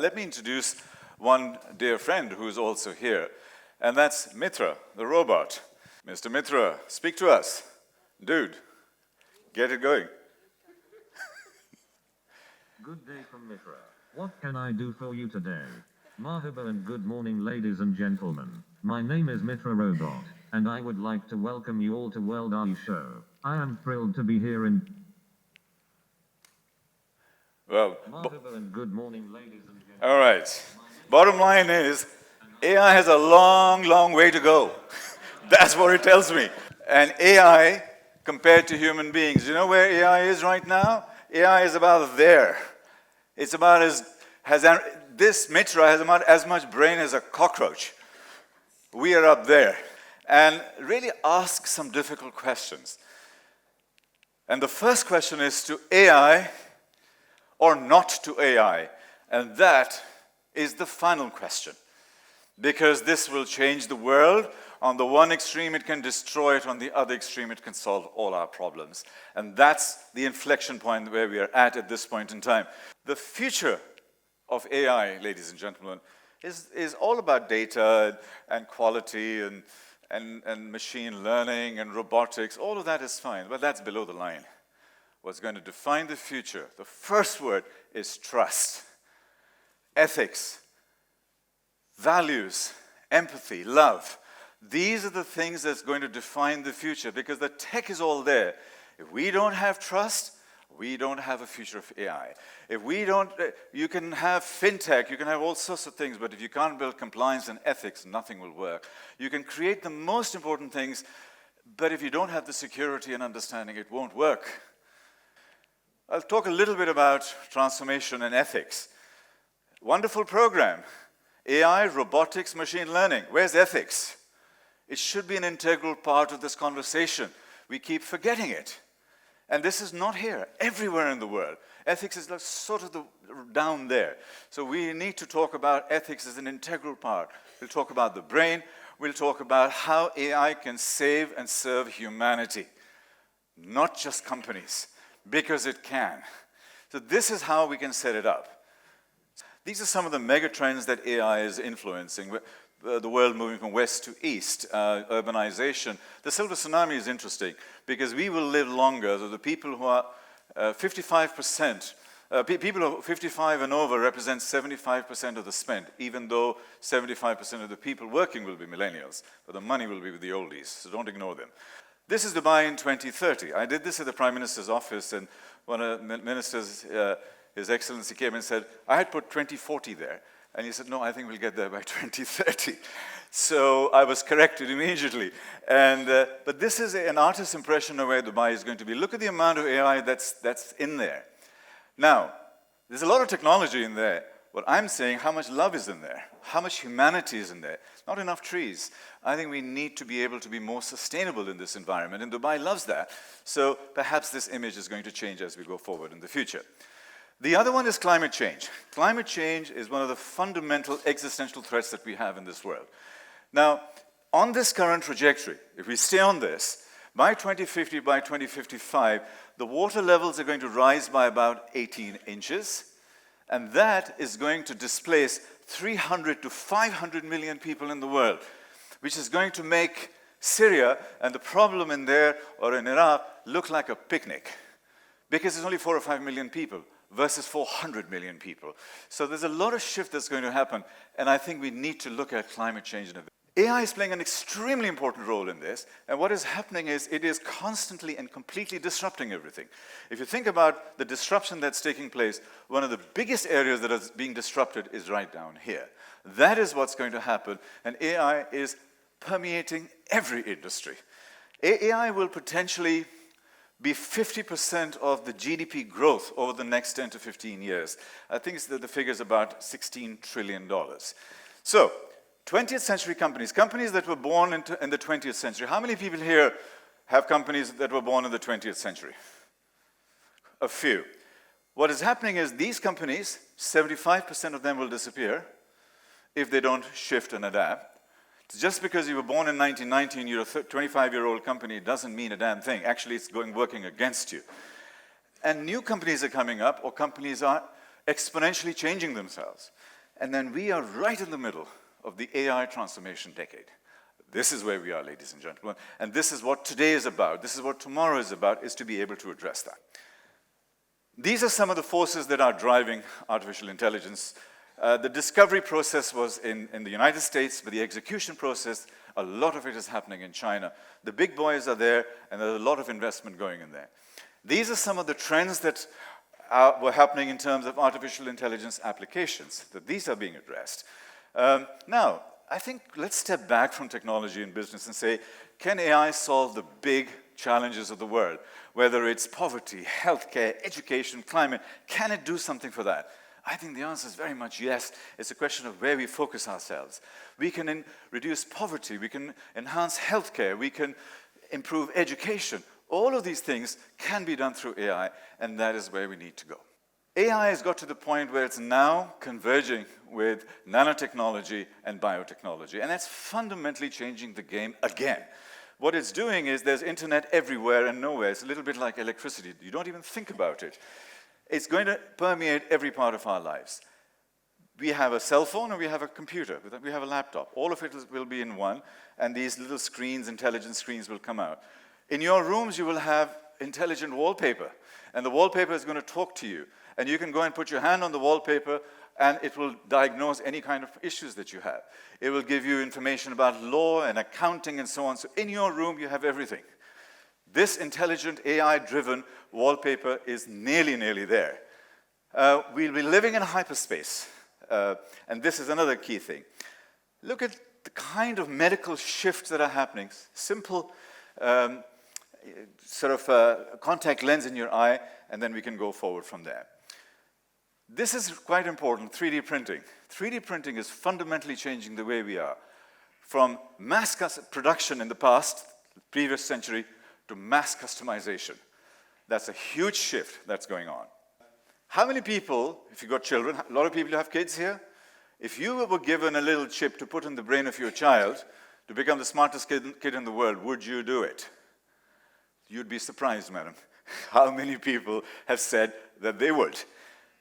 let me introduce one dear friend who's also here, and that's Mitra, the robot. Mr. Mitra, speak to us. Dude, get it going. Good day from Mitra. What can I do for you today? Marhaba and good morning, ladies and gentlemen. My name is Mitra Robot, and I would like to welcome you all to World AI Show. I am thrilled to be here in... Well, Marhaba and good morning, ladies and gentlemen. all right. Bottom line is, AI has a long, long way to go. That's what it tells me. And AI, compared to human beings, you know where AI is right now? AI is about there. It's about this Mitra has about as much brain as a cockroach. We are up there. And really ask some difficult questions. And the first question is to AI or not to AI? And that is the final question. Because this will change the world. On the one extreme, it can destroy it. On the other extreme, it can solve all our problems. And that's the inflection point where we are at this point in time. The future of AI, ladies and gentlemen, is all about data and quality and machine learning and robotics. All of that is fine, but that's below the line. What's going to define the future, the first word is trust, ethics, values, empathy, love. These are the things that's going to define the future because the tech is all there. If we don't have trust, we don't have a future of AI. If we don't, you can have fintech, you can have all sorts of things, but if you can't build compliance and ethics, nothing will work. You can create the most important things, but if you don't have the security and understanding, it won't work. I'll talk a little bit about transformation and ethics. Wonderful program. AI, robotics, machine learning. Where's ethics? It should be an integral part of this conversation. We keep forgetting it. And this is not here, everywhere in the world. Ethics is like sort of down there. So we need to talk about ethics as an integral part. We'll talk about the brain. We'll talk about how AI can save and serve humanity, not just companies, because it can. So this is how we can set it up. These are some of the mega trends that AI is influencing. The world moving from west to east, urbanization. The silver tsunami is interesting because we will live longer. So the people who are 55%, people who are 55 and over represent 75% of the spend, even though 75% of the people working will be millennials, but the money will be with the oldies, so don't ignore them. This is Dubai in 2030. I did this at the Prime Minister's office, and one of the ministers, His Excellency, came and said, I had put 2040 there. And he said, no, I think we'll get there by 2030. So I was corrected immediately. But this is an artist's impression of where Dubai is going to be. Look at the amount of AI that's in there. Now, there's a lot of technology in there. What I'm saying, how much love is in there? How much humanity is in there? Not enough trees. I think we need to be able to be more sustainable in this environment, and Dubai loves that. So perhaps this image is going to change as we go forward in the future. The other one is climate change. Climate change is one of the fundamental existential threats that we have in this world. Now, on this current trajectory, if we stay on this, by 2050, by 2055, the water levels are going to rise by about 18 inches, and that is going to displace 300 to 500 million people in the world, which is going to make Syria and the problem in there or in Iraq look like a picnic, because there's only 4 or 5 million people versus 400 million people. So there's a lot of shift that's going to happen, and I think we need to look at climate change. AI is playing an extremely important role in this, and what is happening is it is constantly and completely disrupting everything. If you think about the disruption that's taking place, one of the biggest areas that is being disrupted is right down here. That is what's going to happen, and AI is permeating every industry. AI will potentially be 50% of the GDP growth over the next 10 to 15 years. I think the figure is about $16 trillion. So, 20th century companies that were born in the 20th century. How many people here have companies that were born in the 20th century? A few. What is happening is these companies, 75% of them will disappear if they don't shift and adapt. Just because you were born in 1990 and you're a 25-year-old company doesn't mean a damn thing. Actually, it's working against you. And new companies are coming up, or companies are exponentially changing themselves. And then we are right in the middle of the AI transformation decade. This is where we are, ladies and gentlemen. And this is what today is about. This is what tomorrow is about, is to be able to address that. These are some of the forces that are driving artificial intelligence. The discovery process was in the United States, but the execution process, a lot of it is happening in China. The big boys are there, and there's a lot of investment going in there. These are some of the trends that were happening in terms of artificial intelligence applications, that these are being addressed. Now, I think let's step back from technology and business and say, can AI solve the big challenges of the world? Whether it's poverty, healthcare, education, climate, can it do something for that? I think the answer is very much yes. It's a question of where we focus ourselves. We can reduce poverty, we can enhance healthcare, we can improve education. All of these things can be done through AI, and that is where we need to go. AI has got to the point where it's now converging with nanotechnology and biotechnology, and that's fundamentally changing the game again. What it's doing is there's internet everywhere and nowhere. It's a little bit like electricity. You don't even think about it. It's going to permeate every part of our lives. We have a cell phone or we have a computer. We have a laptop. All of it will be in one, and these little screens, intelligent screens, will come out. In your rooms, you will have intelligent wallpaper, and the wallpaper is going to talk to you. And you can go and put your hand on the wallpaper, and it will diagnose any kind of issues that you have. It will give you information about law and accounting and so on. So in your room, you have everything. This intelligent AI-driven wallpaper is nearly there. We'll be living in hyperspace, and this is another key thing. Look at the kind of medical shifts that are happening. Simple contact lens in your eye, and then we can go forward from there. This is quite important, 3D printing. 3D printing is fundamentally changing the way we are. From mass production in the past, previous century, to mass customization. That's a huge shift that's going on. How many people, if you've got children, a lot of people have kids here, if you were given a little chip to put in the brain of your child to become the smartest kid in the world, would you do it? You'd be surprised, madam, how many people have said that they would.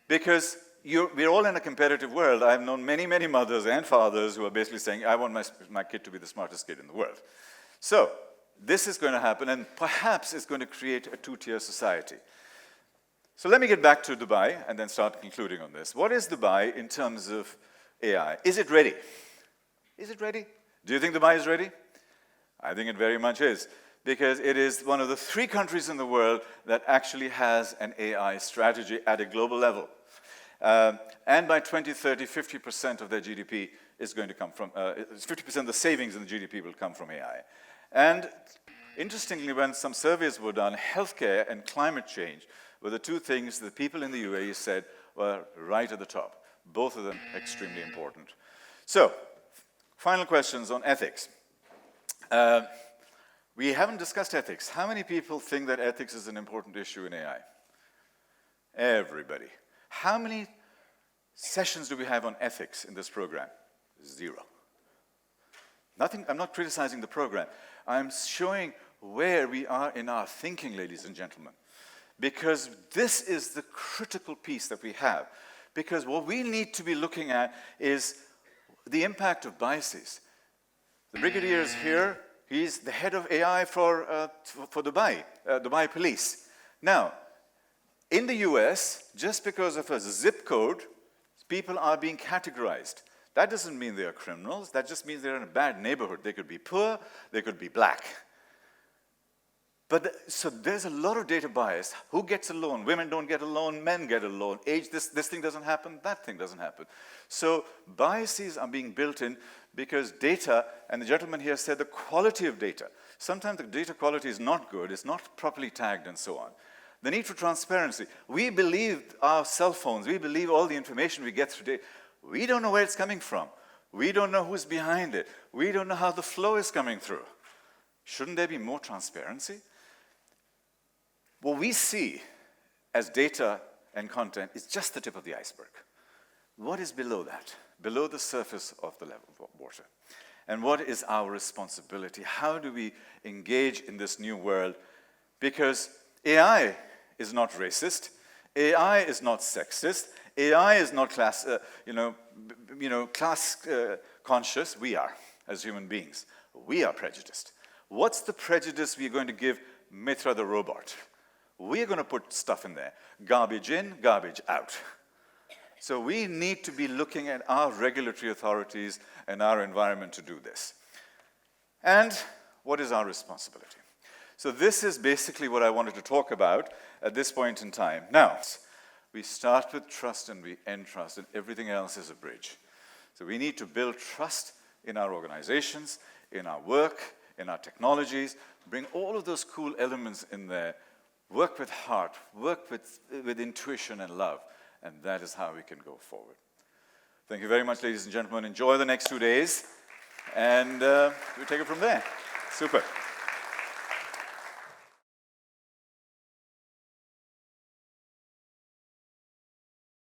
Because we're all in a competitive world. I've known many mothers and fathers who are basically saying, I want my kid to be the smartest kid in the world. So this is going to happen, and perhaps it's going to create a two-tier society. So let me get back to Dubai and then start concluding on this. What is Dubai in terms of AI? Is it ready? Is it ready? Do you think Dubai is ready? I think it very much is, because it is one of the 3 countries in the world that actually has an AI strategy at a global level. And by 2030, 50% of their GDP is going to come from, 50% of the savings in the GDP will come from AI. And interestingly, when some surveys were done, healthcare and climate change were the 2 things that people in the UAE said were right at the top. Both of them extremely important. So, final questions on ethics. We haven't discussed ethics. How many people think that ethics is an important issue in AI? Everybody. How many sessions do we have on ethics in this program? 0. Nothing, I'm not criticizing the program. I'm showing where we are in our thinking, ladies and gentlemen. Because this is the critical piece that we have. Because what we need to be looking at is the impact of biases. The brigadier is here. He's the head of AI for Dubai, Dubai Police. Now, in the US, just because of a zip code, people are being categorized. That doesn't mean they are criminals. That just means they're in a bad neighborhood. They could be poor, they could be black. But so there's a lot of data bias. Who gets a loan? Women don't get a loan, men get a loan. Age, this thing doesn't happen, that thing doesn't happen. So biases are being built in because data, and the gentleman here said the quality of data. Sometimes the data quality is not good, it's not properly tagged and so on. The need for transparency. We believe our cell phones, we believe all the information we get through data. We don't know where it's coming from. We don't know who's behind it. We don't know how the flow is coming through. Shouldn't there be more transparency? What we see as data and content is just the tip of the iceberg. What is below that? Below the surface of the level of water. And what is our responsibility? How do we engage in this new world? Because AI is not racist. AI is not sexist. AI is not class, class conscious. We are, as human beings. We are prejudiced. What's the prejudice we're going to give Mitra the robot? We're going to put stuff in there. Garbage in, garbage out. So we need to be looking at our regulatory authorities and our environment to do this. And what is our responsibility? So this is basically what I wanted to talk about at this point in time. Now, we start with trust and we end trust, and everything else is a bridge. So we need to build trust in our organizations, in our work, in our technologies, bring all of those cool elements in there, work with heart, work with intuition and love, and that is how we can go forward. Thank you very much, ladies and gentlemen. Enjoy the next 2 days, and we'll take it from there. Super.